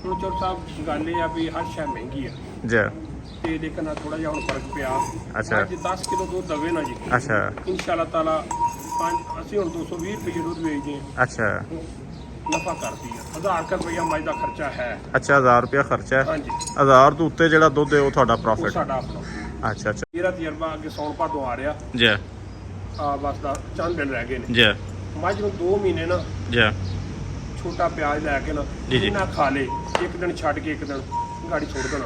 ਹੁਣ ਚੋਰ ਸਾਹਿਬ ਗੱਲ ਇਹ ਆ ਵੀ ਹਰ ਸ਼ੈ ਮਹਿੰਗੀ ਆ ਜੀ ਤੇ ਲੇਕਿਨ ਆ ਥੋੜਾ ਜਿਹਾ ਹੁਣ ਫਰਕ ਪਿਆ। ਅੱਛਾ। ਅੱਜ 10 ਕਿਲੋ ਦੁੱਧ ਦਵੇ ਨਾ ਜੀ, ਅੱਛਾ ਇਨਸ਼ਾਅੱਲਾ ਤਾਲਾ ਅਸੀਂ ਹੁਣ 220 ਰੁਪਏ ਦੁੱਧ ਵੇਚਦੇ ਹਾਂ, ਅੱਛਾ ਨਫਾ ਕਰਦੀ ਆ। 1000 ਰੁਪਇਆ ਮੱਝ ਦਾ ਖਰਚਾ ਹੈ। ਅੱਛਾ 1000 ਰੁਪਇਆ ਖਰਚਾ ਹੈ। ਹਾਂਜੀ 1000 ਤੋਂ ਉੱਤੇ ਜਿਹੜਾ ਦੁੱਧ ਹੈ ਉਹ ਤੁਹਾਡਾ ਉਹ ਪ੍ਰੋਫਿਟ। ਸਾਡਾ ਆਪਣਾ ਅੱਛਾ ਅੱਛਾ ਮੇਰਾ ਤਜਰਬਾ ਅੱਗੇ ਸੌਣ ਭਾਦੋਂ ਆ ਰਿਹਾ ਜੀ ਆ, ਬਸ ਦਾ ਚੰਦ ਦਿਨ ਰਹਿ ਗਏ ਨੇ। ਜੀ ਮੱਝ ਨੂੰ 2 ਮਹੀਨੇ ਨਾ ਜੀ ਛੋਟਾ ਪਿਆਜ਼ ਲੈ ਕੇ ਨਾ ਜੀ, ਜੀ। ਇਹਨਾਂ ਖਾ ਲੇ, ਇੱਕ ਦਿਨ ਛੱਡ ਕੇ ਇੱਕ ਦਿਨ ਗਾੜੀ ਛੋੜ ਦੇਣਾ।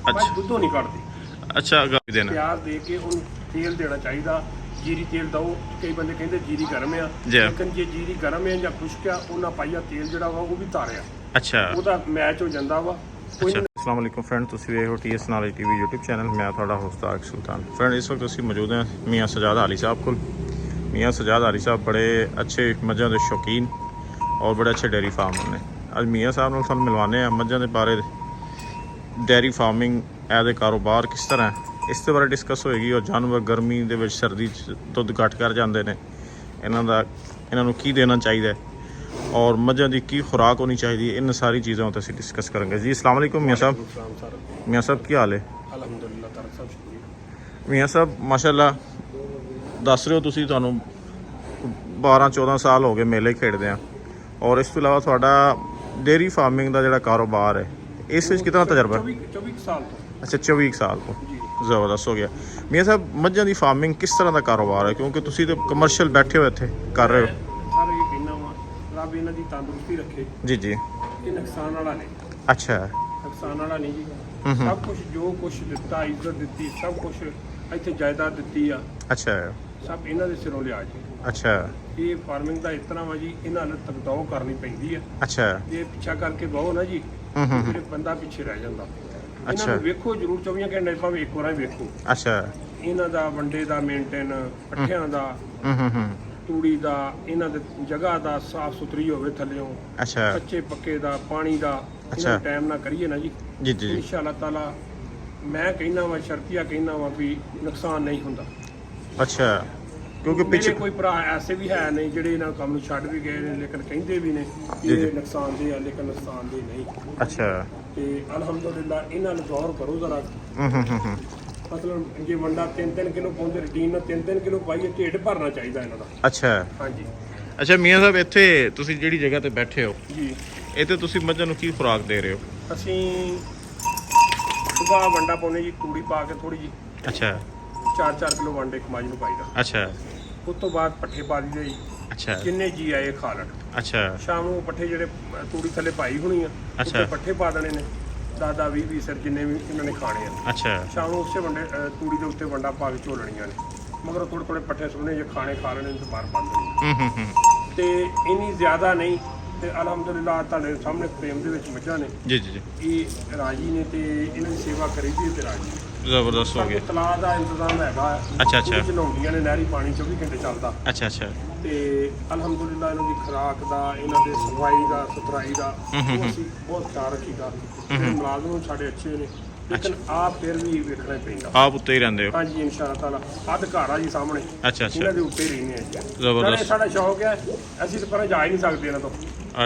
ਮੱਝ ਅੱਛਾ ਦੁੱਧੋਂ ਨਹੀਂ ਕੱਢਦੀ। ਅੱਛਾ ਗਾਈ ਦੇਣਾ ਪਿਆਜ਼ ਦੇ ਕੇ ਉਹਨੂੰ ਤੇਲ ਦੇਣਾ ਚਾਹੀਦਾ। ਜੀਰੀ ਤੇਲ ਦਓ। ਕਈ ਬੰਦੇ ਕਹਿੰਦੇ ਜੀਰੀ ਗਰਮ ਆ, ਜੀ। ਲੇਕਿਨ ਜੇ ਜੀਰੀ ਗਰਮ ਹੈ ਜਾਂ ਖੁਸ਼ਕ ਆ, ਉਹਨਾਂ ਪਾਈਆ ਤੇਲ ਜਿਹੜਾ ਵਾ ਉਹ ਵੀ ਤਾਰਿਆ, ਅੱਛਾ ਉਹਦਾ ਮੈਚ ਹੋ ਜਾਂਦਾ ਵਾ। ਕੋਈ ਅੱਛਾ ਅਸਲਾਮ ਵਾਲੇਕੁਮ ਫਰੈਂਡ, ਤੁਸੀਂ ਵੇਖ ਰਹੇ ਹੋ TS ਨਾਲੇ TV YouTube ਚੈਨਲ। ਮੈਂ ਤੁਹਾਡਾ ਹੋਸਟ ਆਕਿਬ ਸੁਲਤਾਨ। ਫਰੈਂਡ ਇਸ ਵਕਤ ਅਸੀਂ ਮੌਜੂਦ ਹਾਂ ਮੀਆਂ ਸਜਾਦ ਆਲੀ ਸਾਹਿਬ ਕੋਲ। ਮੀਆਂ ਸਜਾਦ ਆਲੀ ਸਾਹਿਬ ਬੜੇ ਅੱਛੇ ਮੱਝਾਂ ਦੇ ਸ਼ੌਕੀਨ ਔਰ ਬੜੇ ਅੱਛੇ ਡੇਅਰੀ ਫਾਰਮ ਨੇ। ਅੱਜ ਮੀਆਂ ਸਾਹਿਬ ਨਾਲ ਸਾਨੂੰ ਮਿਲਵਾਉਂਦੇ ਹਾਂ ਮੱਝਾਂ ਦੇ ਬਾਰੇ, ਡੇਅਰੀ ਫਾਰਮਿੰਗ ਇਹਦੇ ਕਾਰੋਬਾਰ ਕਿਸ ਤਰ੍ਹਾਂ ਹੈ, ਇਸ ਦੇ ਬਾਰੇ ਡਿਸਕਸ ਹੋਏਗੀ। ਔਰ ਜਾਨਵਰ ਗਰਮੀ ਦੇ ਵਿੱਚ ਸਰਦੀ 'ਚ ਦੁੱਧ ਘੱਟ ਕਰ ਜਾਂਦੇ ਨੇ, ਇਹਨਾਂ ਨੂੰ ਕੀ ਦੇਣਾ ਚਾਹੀਦਾ ਹੈ ਔਰ ਮੱਝਾਂ ਦੀ ਕੀ ਖੁਰਾਕ ਹੋਣੀ ਚਾਹੀਦੀ ਹੈ, ਇਹਨਾਂ ਸਾਰੀ ਚੀਜ਼ਾਂ ਉੱਤੇ ਅਸੀਂ ਡਿਸਕਸ ਕਰਾਂਗੇ ਜੀ। ਅਸਲਾਮ ਵਾਲੇकुम ਮੀਆਂ ਸਾਹਿਬ। ਮੀਆਂ ਸਾਹਿਬ ਕੀ ਹਾਲ ਹੈ? ਅਲਹਮਦੁਲਿਲਾ ਤਾਲਾ ਸਭ ਸ਼ੁਕਰੀਆ। ਮੀਆਂ ਸਾਹਿਬ ਮਾਸ਼ਾਅੱਲਾ ਦੱਸ ਰਹੇ ਹੋ ਤੁਸੀਂ, ਤੁਹਾਨੂੰ 12-14 ਸਾਲ ਹੋ ਗਏ ਮੇਲੇ ਖੇਡਦੇ ਆ, ਔਰ ਇਸ ਤੋਂ ਇਲਾਵਾ ਤੁਹਾਡਾ ਡੇਅਰੀ ਫਾਰਮਿੰਗ ਦਾ ਜਿਹੜਾ ਕਾਰੋਬਾਰ ਹੈ ਇਸ ਵਿੱਚ ਕਿੰਨਾ ਤਜਰਬਾ ਹੈ? 24 ਸਾਲ ਤੋਂ। ਅੱਛਾ 24 ਸਾਲ ਤੋਂ, ਜੀ ਜ਼ਬਰਦਸਤ ਹੋ ਗਿਆ। ਮੀਆਂ ਸਾਹਿਬ ਮੱਝਾਂ ਦੀ ਫਾਰਮਿੰਗ ਕਿਸ ਤਰ੍ਹਾਂ ਦਾ ਕਾਰੋਬਾਰ ਹੈ, ਕਿਉਂਕਿ ਤੁਸੀਂ ਤਾਂ ਕਮਰਸ਼ੀਅਲ ਬੈਠੇ ਹੋ ਇੱਥੇ ਕਰ ਰਹੇ ਹੋ। ਸਾਰੇ ਇਹ ਕਹਿਣਾ ਵਾ ਰੱਬ ਇਹਨਾਂ ਦੀ ਤੰਦਰੁਸਤੀ ਰੱਖੇ। ਜੀ ਜੀ ਇਹ ਨੁਕਸਾਨ ਵਾਲਾ ਨਹੀਂ, ਅੱਛਾ ਨੁਕਸਾਨ ਵਾਲਾ ਨਹੀਂ ਜੀ। ਸਭ ਕੁਝ ਜੋ ਕੁਝ ਦਿੱਤਾ, ਇੱਜ਼ਤ ਦਿੱਤੀ, ਸਭ ਕੁਝ ਇੱਥੇ ਜਾਇਦਾਦ ਦਿੱਤੀ ਆ, ਅੱਛਾ ਸਭ ਇਹਨਾਂ ਦੇ ਸਿਰੋਂ ਲਿਆ ਜੀ। ਅੱਛਾ ਇਹ ਫਾਰਮਿੰਗ ਦਾ ਇਸ ਤਰ੍ਹਾਂ ਵਾ ਜੀ, ਇਹਨਾਂ ਨੂੰ ਤਕਦਾਓ ਕਰਨੀ ਪੈਂਦੀ ਆ। ਅੱਛਾ ਜੇ ਪਿੱਛਾ ਕਰਕੇ ਬਹੁ ਨਾ ਜੀ, ਫਿਰ ਬੰਦਾ ਪਿੱਛੇ ਰਹਿ ਜਾਂਦਾ। ਇਹਨਾਂ ਅੱਛਾ। ਨੂੰ ਵੇਖੋ ਜ਼ਰੂਰ 24 ਘੰਟੇ ਭਾਵੇਂ ਇੱਕ ਵਾਰ ਹੀ ਵੇਖੋ। ਅੱਛਾ ਇਹਨਾਂ ਦਾ ਵੰਡੇ ਦਾ ਮੇਨਟੇਨ, ਪੱਠਿਆਂ ਦਾ, ਹੂੰ ਤੂੜੀ ਦਾ, ਇਹਨਾਂ ਦੇ ਜਗ੍ਹਾ ਦਾ ਸਾਫ ਸੁਥਰੀ ਹੋਵੇ ਥੱਲਿਓਂ, ਅੱਛਾ ਕੱਚੇ ਪੱਕੇ ਦਾ, ਪਾਣੀ ਦਾ, ਅੱਛਾ। ਇਹਨਾਂ ਟਾਈਮ ਨਾਲ ਕਰੀਏ ਨਾ ਜੀ, ਜੀ ਜੀ ਜੀ ਇਨਸ਼ਾ ਅੱਲਾਹ ਤਾਲਾ ਮੈਂ ਕਹਿਣਾ ਵਾ, ਸ਼ਰਤੀਆ ਕਹਿਣਾ ਵਾ ਵੀ ਨੁਕਸਾਨ ਨਹੀਂ ਹੁੰਦਾ। ਅੱਛਾ ਕਿਉਂਕਿ ਮੇਰੇ ਪਿੱਛੇ ਕੋਈ ਭਰਾ ਐਸੇ ਵੀ ਹੈ ਨਹੀਂ ਜਿਹੜੇ ਇਹਨਾਂ ਕੰਮ ਨੂੰ ਛੱਡ ਵੀ ਗਏ ਨੇ, ਲੇਕਿਨ ਕਹਿੰਦੇ ਵੀ ਨੇ ਜੀ, ਜੀ। ਇਹ ਨੁਕਸਾਨ ਦੇ ਆ, ਲੇਕਿਨ ਨੁਕਸਾਨ ਦੇ ਨਹੀਂ। ਅੱਛਾ ਤੇ ਅਲਹਮਦੁਲਿਲਾ ਇਹਨਾਂ ਨੂੰ ਗੌਰ ਕਰੋ ਜ਼ਰਾ। ਹੂੰ ਮਤਲਬ ਜੇ ਵੰਡਾ 3-3 ਕਿਲੋ ਪਾਉਂਦੇ, ਰੂਟੀਨ ਨਾਲ 3-3 ਕਿਲੋ ਪਾਈਏ, ਢਿੱਡ ਭਰਨਾ ਚਾਹੀਦਾ ਇਹਨਾਂ ਦਾ। ਅੱਛਾ ਹਾਂਜੀ ਅੱਛਾ ਮੀਆਂ ਸਾਹਿਬ ਇੱਥੇ ਤੁਸੀਂ ਜਿਹੜੀ ਜਗ੍ਹਾ ਤੇ ਬੈਠੇ ਹੋ ਜੀ। ਇੱਥੇ ਤੁਸੀਂ ਮੱਝਾਂ ਨੂੰ ਕੀ ਖੁਰਾਕ ਦੇ ਰਹੇ ਹੋ? ਅਸੀਂ ਸੁਬਾਹ ਵੰਡਾ ਪਾਉਂਦੇ ਜੀ, ਤੂੜੀ ਪਾ ਕੇ ਥੋੜੀ ਜੀ, ਅੱਛਾ 4-4 ਕਿਲੋ ਵੰਡੇ ਇੱਕ ਮੱਝ ਨੂੰ ਪਾਈਦਾ। ਅੱਛਾ ਉਸ ਤੋਂ ਬਾਅਦ ਪੱਠੇ ਪਾ ਦਈਦੇ ਜੀ, ਅੱਛਾ ਜਿੰਨੇ ਜੀ ਆਏ ਖਾ ਲੈਣ। ਅੱਛਾ ਸ਼ਾਮ ਨੂੰ ਪੱਠੇ ਜਿਹੜੇ ਤੂੜੀ ਥੱਲੇ ਪਾਈ ਹੋਣੀ ਆ, ਅੱਛਾ। ਉੱਤੇ ਪੱਠੇ ਪਾ ਦੇਣੇ ਨੇ 10-20 ਸਿਰ ਜਿੰਨੇ ਵੀ ਇਹਨਾਂ ਨੇ ਖਾਣੇ ਆ। ਅੱਛਾ ਸ਼ਾਮ ਨੂੰ ਉਸੇ ਵੰਡੇ ਤੂੜੀ ਦੇ ਉੱਤੇ ਵੰਡਾ ਪਾ ਕੇ ਝੋਲਣੀਆਂ ਨੇ, ਮਗਰ ਥੋੜੇ ਪੱਠੇ ਸੁਣਨੇ ਜੇ ਖਾਣੇ ਖਾ ਲੈਣੇ ਤੇ ਬਾਹਰ ਬੰਦ ਦੇਣੇ। ਤੇ ਇੰਨੀ ਜ਼ਿਆਦਾ ਨਹੀਂ। ਤੇ ਅਲਹਮਦੁਲਿਲਾ ਤੁਹਾਡੇ ਸਾਹਮਣੇ ਪ੍ਰੇਮ ਦੇ ਵਿੱਚ ਮੱਝਾਂ ਨੇ, ਜੀ ਜੀ ਜੀ ਇਹ ਰਾਜੀ ਨੇ ਤੇ ਇਹਨਾਂ ਦੀ ਸੇਵਾ ਕਰੀਦੀ ਤੇ ਰਾਜੀ। ਜ਼ਬਰਦਸਤ ਹੋ ਗਿਆ। ਤਲਾਅ ਦਾ ਇੰਤਜ਼ਾਮ ਹੈਗਾ। ਅੱਛਾ, ਅੱਛਾ। ਨਹਾਉਂਦੀਆਂ ਨੇ, ਨਹਿਰੀ ਪਾਣੀ 24 ਘੰਟੇ ਚੱਲਦਾ। ਅੱਛਾ ਅੱਛਾ ਤੇ ਅਲਹਮਦੁਲਿਲਾ ਇਹਨਾਂ ਦੀ ਖੁਰਾਕ ਦਾ, ਇਹਨਾਂ ਦੇ ਸਫਾਈ ਦਾ, ਸੁਥਰਾਈ ਦਾ ਉਹ ਅਸੀਂ ਬਹੁਤ ਖਿਆਲ ਰੱਖੀਦਾ। ਤੇ ਮੁਲਾਜ਼ਮ ਸਾਡੇ ਅੱਛੇ ਨੇ, ਲੇਕਿਨ ਆਪ ਫਿਰ ਵੀ ਵੇਖਣਾ ਹੀ ਪੈਂਦਾ। ਆਪ ਉੱਤੇ ਹੀ ਰਹਿੰਦੇ ਹੋ? ਹਾਂਜੀ ਇਨਸ਼ਾ ਅੱਲਾਹ ਤਾਲਾ। ਅੱਧ ਘਰ ਆ ਜੀ ਸਾਹਮਣੇ, ਅੱਛਾ ਅੱਛਾ ਇਹਨਾਂ ਦੇ ਉੱਤੇ ਰਹਿੰਦੇ ਆ। ਜ਼ਬਰਦਸਤ। ਨਾਲੇ ਸਾਡਾ ਸ਼ੌਕ ਹੈ, ਅਸੀਂ ਤਾਂ ਪਰ ਜਾ ਹੀ ਨਹੀਂ ਸਕਦੇ ਇਹਨਾਂ ਤੋਂ।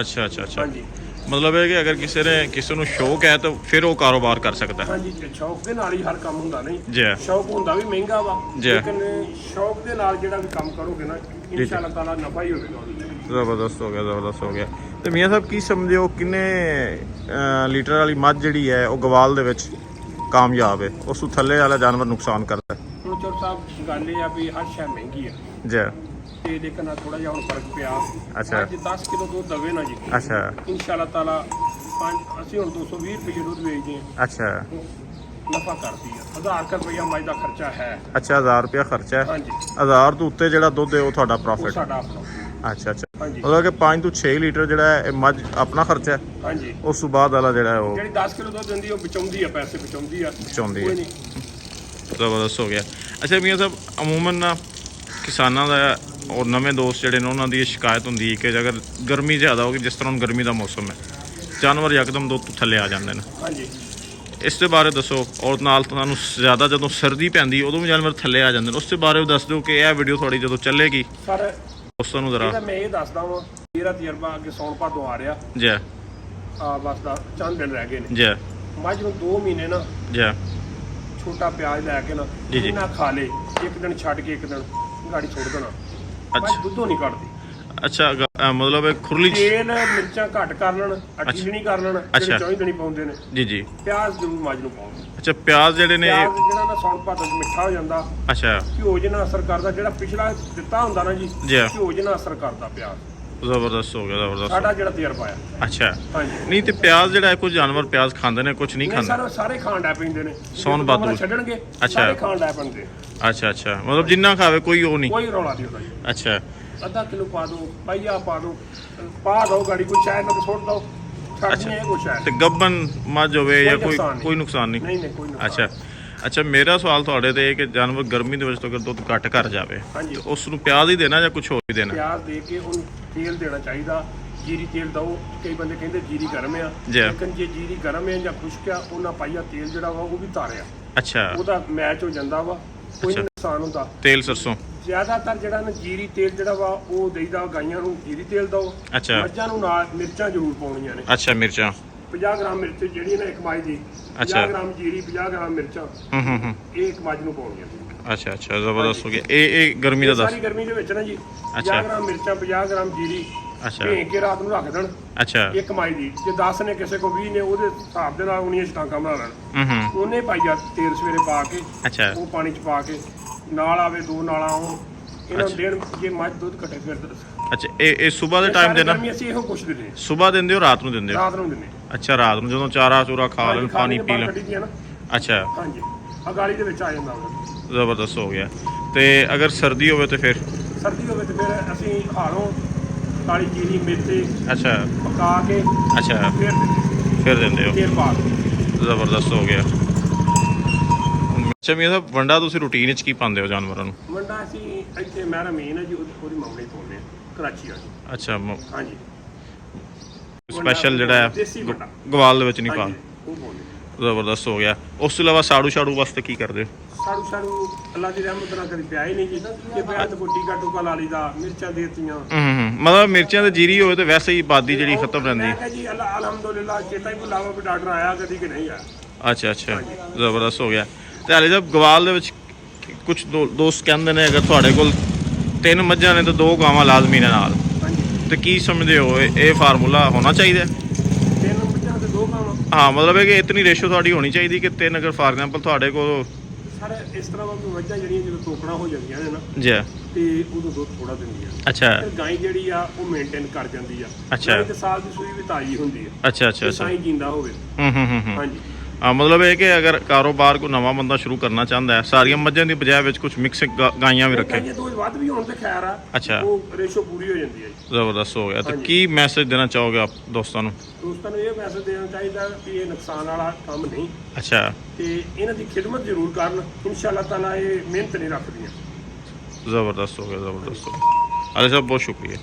ਅੱਛਾ ਅੱਛਾ ਅੱਛਾ ਹਾਂਜੀ ਮਤਲਬ ਹੈ ਕਿ ਅਗਰ ਕਿਸੇ ਨੂੰ ਸ਼ੌਕ ਹੈ ਤਾਂ ਫਿਰ ਉਹ ਕਾਰੋਬਾਰ ਕਰ ਸਕਦਾ ਹੈ। ਹਾਂਜੀ, ਤੇ ਸ਼ੌਕ ਦੇ ਨਾਲ ਹੀ ਹਰ ਕੰਮ ਹੁੰਦਾ ਨਹੀਂ। ਜੀ ਸ਼ੌਕ ਹੁੰਦਾ ਵੀ ਮਹਿੰਗਾ ਵਾ, ਜੀ। ਲੇਕਿਨ ਸ਼ੌਕ ਦੇ ਨਾਲ ਜਿਹੜਾ ਵੀ ਕੰਮ ਕਰੋਗੇ ਨਾ, ਇਨਸ਼ਾ ਅੱਲਾਹ ਤਾਲਾ ਨਫਾ ਹੀ ਹੋਵੇਗਾ ਉਹਦੇ ਵਿੱਚ। ਜ਼ਬਰਦਸਤ ਹੋ ਗਿਆ, ਜ਼ਬਰਦਸਤ ਹੋ ਗਿਆ। ਤੇ ਮੀਆਂ ਸਾਹਿਬ ਕੀ ਸਮਝਦੇ ਹੋ ਕਿੰਨੇ ਲੀਟਰ ਵਾਲੀ ਮੱਝ ਜਿਹੜੀ ਹੈ ਉਹ ਗਵਾਲ ਦੇ ਵਿੱਚ ਕਾਮਯਾਬ ਹੈ, ਉਸ ਤੋਂ ਥੱਲੇ ਵਾਲਾ ਜਾਨਵਰ ਨੁਕਸਾਨ ਕਰਦਾ ਹੈ? ਹੁਣ ਚੋਰ ਸਾਹਿਬ ਗੱਲ ਇਹ ਆ ਵੀ ਹਰ ਸ਼ੈ ਮਹਿੰਗੀ ਆ ਜੀ ਤੇ ਲੇਕਿਨ ਥੋੜਾ ਜਿਹਾ ਹੁਣ ਫਰਕ ਪਿਆ। ਅੱਛਾ। ਅੱਜ 10 ਕਿਲੋ ਦੁੱਧ ਦਵੇ ਨਾ ਜੀ, ਅੱਛਾ ਇਨਸ਼ਾ ਅੱਲਾਹ ਤਾਲਾ ਅਸੀਂ ਹੁਣ 220 ਰੁਪਏ ਦੁੱਧ ਵੇਚਦੇ ਹਾਂ, ਅੱਛਾ ਨਫਾ ਕਰਦੀ ਆ। 1000 ਰੁਪਇਆ ਮੱਝ ਦਾ ਖਰਚਾ ਹੈ। ਅੱਛਾ 1000 ਰੁਪਇਆ ਖਰਚਾ ਹੈ। ਹਾਂਜੀ 1000 ਤੋਂ ਉੱਤੇ ਜਿਹੜਾ ਦੁੱਧ ਹੈ ਉਹ ਤੁਹਾਡਾ ਉਹ ਪ੍ਰੋਫਿਟ। ਸਾਡਾ ਆਪਣਾ। ਅੱਛਾ ਅੱਛਾ ਹਾਂਜੀ ਮਤਲਬ ਕਿ 5 ਤੋਂ 6 ਲੀਟਰ ਜਿਹੜਾ ਹੈ ਇਹ ਮੱਝ ਆਪਣਾ ਖਰਚਾ ਹੈ, ਹਾਂਜੀ। ਉਸ ਤੋਂ ਬਾਅਦ ਵਾਲਾ ਜਿਹੜਾ ਹੈ ਉਹ ਜਿਹੜੀ 10 ਕਿਲੋ ਦੁੱਧ ਦਿੰਦੀ ਉਹ ਬਚਾਉਂਦੀ ਆ, ਪੈਸੇ ਬਚਾਉਂਦੀ ਆ। ਬਚਾਉਂਦੀ ਕੋਈ ਹੈ। ਨਹੀਂ। ਜ਼ਬਰਦਸਤ ਹੋ ਗਿਆ। ਅੱਛਾ ਮੀਆਂ ਸਾਹਿਬ ਅਮੂਮਨ ਨਾ ਕਿਸਾਨਾਂ ਦਾ ਔਰ ਨਵੇਂ ਦੋਸਤ ਜਿਹੜੇ ਨੇ ਉਹਨਾਂ ਦੀ ਇਹ ਸ਼ਿਕਾਇਤ ਹੁੰਦੀ ਹੈ ਕਿ ਅਗਰ ਗਰਮੀ ਜ਼ਿਆਦਾ ਹੋਗੀ, ਜਿਸ ਤਰ੍ਹਾਂ ਹੁਣ ਗਰਮੀ ਦਾ ਮੌਸਮ ਹੈ, ਜਾਨਵਰ ਯਕਦਮ ਦੁੱਧ ਤੋਂ ਥੱਲੇ ਆ ਜਾਂਦੇ ਨੇ, ਹਾਂਜੀ ਇਸ ਦੇ ਬਾਰੇ ਦੱਸੋ। ਔਰ ਨਾਲ ਤੁਹਾਨੂੰ ਜ਼ਿਆਦਾ ਜਦੋਂ ਸਰਦੀ ਪੈਂਦੀ ਉਦੋਂ ਵੀ ਜਾਨਵਰ ਥੱਲੇ ਆ ਜਾਂਦੇ ਨੇ, ਉਸ ਦੇ ਬਾਰੇ ਵੀ ਦੱਸ ਦਿਓ ਕਿ ਇਹ ਵੀਡੀਓ ਤੁਹਾਡੀ ਜਦੋਂ ਚੱਲੇਗੀ ਸਰ ਦੋਸਤਾਂ ਨੂੰ ਜ਼ਰਾ। ਇਹਦਾ ਮੈਂ ਇਹ ਦੱਸਦਾ ਵਾਂ, ਮੇਰਾ ਤਜਰਬਾ ਅੱਗੇ ਸੌਣ ਭਾਦੋਂ ਆ ਰਿਹਾ। ਜੀ ਆ ਬਸ ਦਾ ਚੰਦ ਦਿਨ ਰਹਿ ਗਏ ਨੇ। ਜੀ ਮੱਝ ਨੂੰ 2 ਮਹੀਨੇ ਨਾ ਜੀ ਛੋਟਾ ਪਿਆਜ਼ ਲੈ ਕੇ ਨਾ ਜੀ, ਜੀ। ਇਹਨਾਂ ਖਾ ਲੇ, ਇੱਕ ਦਿਨ ਛੱਡ ਕੇ ਇੱਕ ਦਿਨ ਗਾੜੀ ਛੋੜ ਦੇਣਾ। ਮੱਝ ਅੱਛਾ। ਦੁੱਧੋਂ ਨਹੀਂ ਕੱਢਦੀ। ਅੱਛਾ ਮਤਲਬ ਇਹ ਖੁਰਲੀ 'ਚ ਤੇਲ ਮਿਰਚਾਂ ਘੱਟ ਕਰ ਲੈਣ, ਅੱਠੀ ਦਿਨੀ ਕਰ ਲੈਣ, ਅੱਛਾ। ਜਿਹੜੇ 24 ਦਿਨੀ ਪਾਉਂਦੇ ਨੇ। ਜੀ ਜੀ ਪਿਆਜ਼ ਜ਼ਰੂਰ ਮੱਝ ਨੂੰ ਪਾਉਣ। ਅੱਛਾ ਪਿਆਜ਼ ਜਿਹੜੇ ਨੇ ਪਿਆਜ਼ ਜਿਹੜਾ ਨਾ ਸੌਣ ਭਾਦੋਂ 'ਚ ਮਿੱਠਾ ਹੋ ਜਾਂਦਾ, ਅੱਛਾ ਘਿਓ ਜਿਹਾ ਅਸਰ ਕਰਦਾ। ਜਿਹੜਾ ਪਿਛਲਾ ਦਿੱਤਾ ਹੁੰਦਾ ਨਾ ਜੀ, ਜੀ ਘਿਓ ਜਿਹਾ ਅਸਰ ਕਰਦਾ ਪਿਆਜ਼। ਜ਼ਬਰਦਸਤ ਹੋ ਗਿਆ ਜ਼ਬਰਦਸਤ। ਸਾਡਾ ਜਿਹੜਾ ਤਜਰਬਾ ਆ। ਅੱਛਾ ਹਾਂਜੀ। ਨਹੀਂ ਤੇ ਪਿਆਜ਼ ਜਿਹੜਾ ਹੈ ਕੁਝ ਜਾਨਵਰ ਪਿਆਜ਼ ਖਾਂਦੇ ਨੇ ਕੁਝ ਨਹੀਂ ਨਹੀਂ ਖਾਂਦੇ। ਸਾਰੇ ਖਾਣ ਡੈ ਪੈਂਦੇ ਨੇ। ਸੌਣ ਜਦੋਂ ਭਾਦੋਂ ਛੱਡਣਗੇ ਅੱਛਾ। ਸਾਰੇ ਖਾਣ ਡੈ ਪੈਂਦੇ। ਅੱਛਾ ਅੱਛਾ ਮਤਲਬ ਜਿੰਨਾ ਖਾਵੇ ਕੋਈ ਉਹ ਨਹੀਂ। ਕੋਈ ਰੌਲਾ ਨਹੀਂ ਹੁੰਦਾ ਜੀ। ਅੱਛਾ ਅੱਧਾ ਕਿਲੋ ਪਾ ਦਿਓ, ਪਾਈਆ ਪਾ ਦਿਓ, ਪਾ ਦਿਓ ਗਾੜੀ, ਕੋਈ ਚਾਹ ਨਾ ਸੁੱਟ ਦਿਓ, ਛੱਡਣੀ ਹੈ ਕੁਛ ਹੈ ਤੇ ਗੱਬਨ ਮੱਝ ਹੋਵੇ ਜਾਂ ਕੋਈ ਨੁਕਸਾਨ ਨਹੀਂ। ਕੋਈ ਨੁਕਸਾਨ ਨਹੀਂ। ਨਹੀਂ ਕੋਈ ਨੁਕਸਾਨ ਅੱਛਾ ਅੱਛਾ ਮੇਰਾ ਸਵਾਲ ਤੁਹਾਡੇ ਤੇ ਇਹ ਕਿ ਜਾਨਵਰ ਗਰਮੀ ਦੇ ਵਿੱਚ ਤੋਂ ਅਗਰ ਦੁੱਧ ਘੱਟ ਕਰ ਜਾਵੇ ਹਾਂਜੀ। ਤੇ ਉਸ ਨੂੰ ਪਿਆਜ਼ ਹੀ ਦੇਣਾ ਜਾਂ ਕੁਝ ਹੋਰ ਵੀ ਦੇਣਾ? ਪਿਆਜ਼ ਦੇ ਕੇ ਉਹਨੂੰ ਤੇਲ ਦੇਣਾ ਚਾਹੀਦਾ। ਜੀਰੀ ਤੇਲ ਦਿਓ। ਕਈ ਬੰਦੇ ਕਹਿੰਦੇ ਜੀਰੀ ਗਰਮ ਆ, ਜੀ। ਲੇਕਿਨ ਜੇ ਜੀਰੀ ਗਰਮ ਹੈ ਜਾਂ ਖੁਸ਼ਕ ਆ, ਉਹਨਾਂ ਪਾਈਆ ਤੇਲ ਜਿਹੜਾ ਵਾ ਉਹ ਵੀ ਤਾਰਿਆ, ਅੱਛਾ ਉਹਦਾ ਮੈਚ ਹੋ ਜਾਂਦਾ ਵਾ, ਕੋਈ ਅੱਛਾ। ਨੁਕਸਾਨ ਹੁੰਦਾ। ਤੇਲ ਸਰਸੋਂ ਜ਼ਿਆਦਾਤਰ ਜਿਹੜਾ ਨਾ ਜੀਰੀ ਤੇਲ ਜਿਹੜਾ ਵਾ ਉਹ ਦੇਈਦਾ ਗਾਈਆਂ ਨੂੰ, ਜੀਰੀ ਤੇਲ ਦਿਓ। ਅੱਛਾ ਮੱਝਾਂ ਨੂੰ ਨਾਲ ਮਿਰਚਾਂ ਜ਼ਰੂਰ ਪਾਉਣੀਆਂ ਨੇ। ਅੱਛਾ ਮਿਰਚਾਂ 50 ਗ੍ਰਾਮ ਮਿਰਚ ਜਿਹੜੀ ਨਾ ਇੱਕ ਮੱਝ ਦੀ, 50 ਅੱਛਾ। ਗ੍ਰਾਮ ਜੀਰੀ, 50 ਗ੍ਰਾਮ ਮਿਰਚਾਂ, ਹੂੰ ਇਹ ਇੱਕ ਮੱਝ ਨੂੰ ਪਾਉਣੀਆਂ ਨੇ। ਅੱਛਾ ਅੱਛਾ ਜ਼ਬਰਦਸਤ ਹੋ ਗਿਆ। ਇਹ ਗਰਮੀ ਦਾ ਦੱਸ। ਸਾਰੀ ਗਰਮੀ ਦੇ ਵਿੱਚ ਨਾ ਜੀ 50 ਅੱਛਾ। ਗ੍ਰਾਮ ਮਿਰਚਾਂ, 50 ਗ੍ਰਾਮ ਜੀਰੀ ਅੱਛਾ ਭੇਂ ਕੇ ਰਾਤ ਨੂੰ ਰੱਖ ਦੇਣ। ਅੱਛਾ ਇੱਕ ਮੱਝ ਦੀ ਜੇ 10 ਨੇ ਕਿਸੇ ਕੋ 20 ਨੇ, ਉਹਦੇ ਹਿਸਾਬ ਦੇ ਨਾਲ ਉਹਨੀਆਂ ਛਟਾਂਕਾਂ ਬਣਾ ਲੈਣ। ਹੂੰ ਉਹਨੇ ਪਾਈਆ ਤੇਲ ਸਵੇਰੇ ਪਾ ਕੇ ਅੱਛਾ ਉਹ ਪਾਣੀ ਚ ਪਾ ਕੇ ਨਾਲ ਆਵੇ 2 ਨਾਲਾਂ ਉਹ ਇਹਨਾਂ ਨੂੰ ਅੱਛਾ। ਦੇਣ। ਜੇ ਮੱਝ ਦੁੱਧ ਘਟੇ ਫਿਰ ਅੱਛਾ ਇਹ ਸਵੇਰ ਦੇ ਟਾਈਮ ਦੇਣਾ? ਗਰਮੀ ਅਸੀਂ ਇਹੋ ਕੁਛ ਦਿੰਦੇ ਹਾਂ। ਸਵੇਰ ਦਿੰਦੇ ਹੋ ਰਾਤ ਨੂੰ ਦਿੰਦੇ ਹੋ? ਰਾਤ ਨੂੰ ਦਿੰਦੇ। ਅੱਛਾ ਰਾਤ ਨੂੰ ਜਦੋਂ ਚਾਰਾ ਚੂਰਾ ਖਾ ਲੈਣ, ਪਾਣੀ ਪੀ ਲੈਣ। ਕੱਢੀ ਦੀਆਂ ਨਾ। ਅੱਛਾ ਹਾਂਜੀ, ਆ ਗਾਲੀ ਦੇ ਵਿੱਚ ਆ ਜਾਂਦਾ ਉਹ। ਜ਼ਬਰਦਸਤ ਹੋ ਗਿਆ। ਤੇ ਅਗਰ ਸਰਦੀ ਹੋਵੇ ਤੇ ਫਿਰ? ਸਰਦੀ ਹੋਵੇ ਤੇ ਫਿਰ ਅਸੀਂ ਹਾਲੋਂ ਕਾਲੀ ਜੀਰੀ ਮੇਥੇ ਅੱਛਾ ਪਕਾ ਕੇ ਅੱਛਾ ਫਿਰ ਦਿੰਦੇ ਹੋ। ਤੇਲ ਪਾ ਕੇ। ਜ਼ਬਰਦਸਤ ਹੋ ਗਿਆ। ਅੱਛਾ ਮੀਆਂ ਸਾਹਿਬ ਵੰਡਾ ਤੁਸੀਂ ਰੂਟੀਨ ਵਿੱਚ ਕੀ ਪਾਉਂਦੇ ਹੋ ਜਾਨਵਰਾਂ ਨੂੰ? ਮੰਡਾ ਅਸੀਂ ਇੱਥੇ ਮੇਰਾ ਮੇਨ ਹੈ ਜੀ, ਉਹਦੀ ਮਾਮਲੇ ਪਾਉਂਦੇ ਆ ਕਰਾਚੀ ਵਾਲੀ। ਅੱਛਾ ਹਾਂਜੀ। ਸਪੈਸ਼ਲ ਜਿਹੜਾ ਹੈ ਦੇਸੀ ਮੰਡਾ ਗਵਾਲ ਦੇ ਵਿੱਚ ਨਹੀਂ ਪਾ? ਹਾਂਜੀ, ਉਹ ਪਾਉਂਦੇ। ਜ਼ਬਰਦਸਤ ਹੋ ਗਿਆ। ਉਸ ਤੋਂ ਇਲਾਵਾ ਸਾੜੂ ਵਾਸਤੇ ਕੀ ਕਰਦੇ ਹੋ? ਸਾੜੂ ਅੱਲਾ ਦੀ ਰਹਿਮਤ ਨਾਲ ਕਦੀ ਪਿਆ ਹੀ ਨਹੀਂ ਜੀ। ਕਿ ਪਿਆ ਤਾਂ ਕੋਈ ਟੀਕਾ ਟੂਕਾ ਲਾ ਲਈਦਾ, ਮਿਰਚਾਂ ਦੇਤੀਆਂ। ਮਤਲਬ ਮਿਰਚਾਂ ਤੇ ਜੀਰੀ ਹੋਵੇ ਤੇ ਵੈਸੇ ਹੀ ਆਬਾਦੀ ਜਿਹੜੀ ਖਤਮ ਰਹਿੰਦੀ। ਮੈਂ ਕਿਹਾ ਜੀ ਅੱਲਾ ਅਲਹਮਦੁਲਿਲਾ ਚੇਤਾ ਹੀ ਬੁਲਾਵਾ ਵੀ ਡਾਕਟਰ ਆਇਆ ਕਦੀ ਕਿ ਨਹੀਂ ਆਇਆ। ਅੱਛਾ ਅੱਛਾ ਜ਼ਬਰਦਸਤ ਹੋ ਗਿਆ। ਤੇ ਹਾਲੇ ਜਦ ਗਵਾਲ ਦੇ ਵਿੱਚ ਕੁਝ ਦੋਸਤ ਕਹਿੰਦੇ ਨੇ ਅਗਰ ਤੁਹਾਡੇ ਕੋਲ 3 ਮੱਝਾਂ ਨੇ ਤਾਂ 2 ਗਾਵਾਂ ਲਾਜ਼ਮੀ ਨੇ ਨਾਲ, ਹਾਂਜੀ। ਤੇ ਕੀ ਸਮਝਦੇ ਹੋ ਇਹ ਫਾਰਮੂਲਾ ਹੋਣਾ ਚਾਹੀਦਾ? 3 ਮੱਝਾਂ ਤੇ 2 ਗਾਵਾਂ। ਹਾਂ ਮਤਲਬ ਹੈ ਕਿ ਇਤਨੀ ਰੇਸ਼ੋ ਤੁਹਾਡੀ ਹੋਣੀ ਚਾਹੀਦੀ ਕਿ 3 ਅਗਰ ਫਾਰ ਐਗਜ਼ਾਮਪਲ ਤੁਹਾਡੇ ਕੋਲ ਸਰ ਇਸ ਤਰ੍ਹਾਂ ਵਾ ਕਿ ਮੱਝਾਂ ਜਿਹੜੀਆਂ ਜਦੋਂ ਤੋਕੜਾਂ ਹੋ ਜਾਂਦੀਆਂ ਨੇ ਨਾ ਜੀ ਤੇ ਉਦੋਂ ਦੁੱਧ ਥੋੜਾ ਦਿੰਦੀਆਂ। ਅੱਛਾ ਤੇ ਗਾਂ ਜਿਹੜੀ ਆ ਉਹ ਮੇਨਟੇਨ ਕਰ ਜਾਂਦੀ ਆ। ਅੱਛਾ। ਗਾਂ ਤੇ ਸਾਲ ਦੀ ਸੂਈ ਵੀ ਤਾਜ਼ੀ ਹੁੰਦੀ ਆ। ਅੱਛਾ ਅੱਛਾ ਅੱਛਾ ਸਾਈਂ ਜਿੰਦਾ ਹੋਵੇ। ਹੂੰ ਹਾਂਜੀ। ਹਾਂ ਮਤਲਬ ਇਹ ਕਿ ਅਗਰ ਕਾਰੋਬਾਰ ਕੋਈ ਨਵਾਂ ਬੰਦਾ ਸ਼ੁਰੂ ਕਰਨਾ ਚਾਹੁੰਦਾ ਹੈ ਸਾਰੀਆਂ ਮੱਝਾਂ ਦੀ ਬਜਾਏ ਵਿੱਚ ਕੁਝ ਮਿਕਸ ਗਾਈਆਂ ਵੀ ਰੱਖੇ। ਗਾਈਆਂ ਤੋਂ ਵੱਧ ਵੀ ਹੋਣ ਤੇ ਖੈਰ ਆ। ਅੱਛਾ। ਉਹ ਰੇਸ਼ੋ ਪੂਰੀ ਹੋ ਜਾਂਦੀ ਹੈ ਜੀ। ਜ਼ਬਰਦਸਤ ਹੋ ਗਿਆ। ਤੇ ਹਾਂਜੀ। ਕੀ ਮੈਸੇਜ ਦੇਣਾ ਚਾਹੋਗੇ ਆਪ ਦੋਸਤਾਂ ਨੂੰ? ਦੋਸਤਾਂ ਨੂੰ ਇਹ ਮੈਸੇਜ ਦੇਣਾ ਚਾਹੀਦਾ ਕਿ ਇਹ ਨੁਕਸਾਨ ਵਾਲਾ ਕੰਮ ਨਹੀਂ ਅੱਛਾ ਤੇ ਇਹਨਾਂ ਦੀ ਖਿਦਮਤ ਜ਼ਰੂਰ ਕਰਨ। ਇਨਸ਼ਾ ਅੱਲਾਹ ਤਾਲਾ ਇਹ ਮਿਹਨਤ ਨਹੀਂ ਰੱਖਦੀਆਂ। ਜ਼ਬਰਦਸਤ ਹੋ ਗਿਆ ਜ਼ਬਰਦਸਤ ਹੋ ਗਿਆ। ਅਲੀ ਸਾਹਿਬ ਬਹੁਤ ਸ਼ੁਕਰੀਆ।